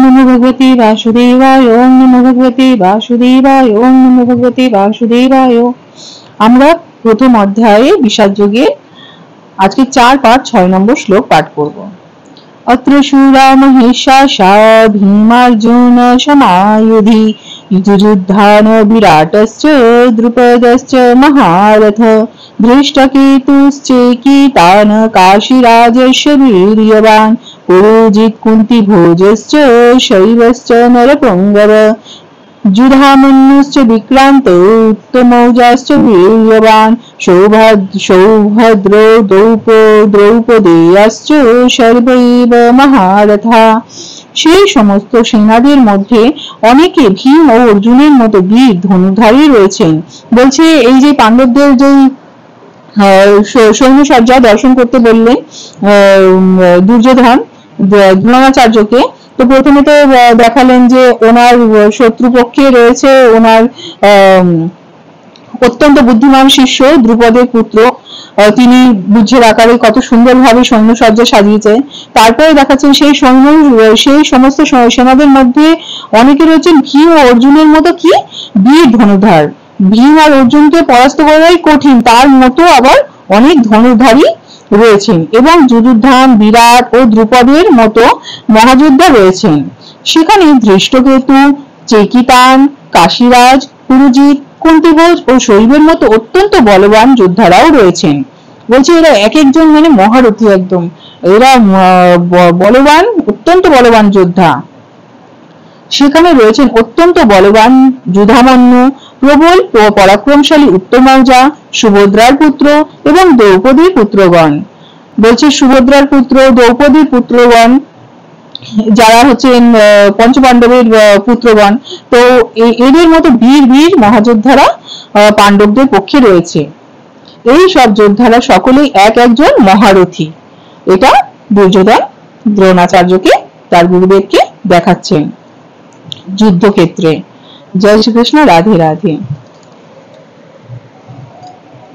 नमो भगवते वासुदेवाय, ओम नमो भगवते वासुदेवाय, ओम नमो भगवते वासुदेवाय। আমরা প্রথম অধ্যায়ে বিষাদ যোগে আজকে 4, 5, 6 নম্বর শ্লোক পাঠ করব। अत्र शूरा महेशाशा भीमार्जुन समायुधि युजुयुद्धान विराटश्च द्रुपदश्च महारथ धृष्टकेतुश्चेकितान काशीराजस्य वीर्यवान् पुरोजित् कुन्तीभोजश्च शैवश्च नरपुङ्गव युधामन्युश्च विक्रान्त उत्तमौजाश्च वीर्यवान् सौभद्रो দ্রৌপদেয়াশ্চ সর্বৈব মহারথা। সেই সমস্ত সেনাদের মধ্যে অনেকে ভীম ও অর্জুনের মতো বীর ধনুধারী রয়েছেন। বলছে এই যে পাণ্ডবদের যে সৈন্যসজ্জা দর্শন করতে বললেন দুর্যোধন দ্রোণাচার্যকে, তো প্রথমে তো দেখালেন যে ওনার শত্রুপক্ষে রয়েছে ওনার অত্যন্ত বুদ্ধিমান শিষ্য দ্রুপদের পুত্র, তিনি বুঝের আকারে কত সুন্দরভাবে সৈন্যসজ্জা সাজিয়েছে। তারপরে দেখাচ্ছেন সেই সমস্ত সেনাদের মধ্যে অনেকে রয়েছেন ভীম ও অর্জুনের মতো কি বীর ধনুর্ধর। ভীম আর অর্জুনকে পরাস্ত করাই কঠিন, তার মতো আবার অনেক ধনুর্ধারী রয়েছেন এবং যুযুধান, বিরাট ও দ্রুপদের মতো মহাযোদ্ধা রয়েছেন। সেখানে ধৃষ্টকেতু, চেকিতান, কাশীরাজ, পুরুজিৎ, কুন্তিভোজ ও শৈবের মতো অত্যন্ত বলবান যোদ্ধারাও রয়েছেন। বলছে এরা এক একজন মানে মহারথী, একদম এরা বলবান, অত্যন্ত বলবান যোদ্ধা। সেখানে রয়েছেন অত্যন্ত বলবান যুধামন্যু, প্রবল ও পরাক্রমশালী উত্তমৌজা, সুভদ্রার পুত্র এবং দ্রৌপদীর পুত্রগণ। বলছে সুভদ্রার পুত্র, দ্রৌপদীর পুত্রগণ যারা হচ্ছেন পঞ্চপাণ্ডবের পুত্রগণ, তো এদের মতো বীর বীর মহাযোদ্ধারা পাণ্ডবদের পক্ষে রয়েছে। এই সব যোদ্ধারা সকলেই এক একজন মহারথী। এটা দুর্যোধন দ্রোণাচার্যকে তার গুরুদেবকে দেখাচ্ছেন যুদ্ধক্ষেত্রে। জয় শ্রীকৃষ্ণ, রাধে রাধে।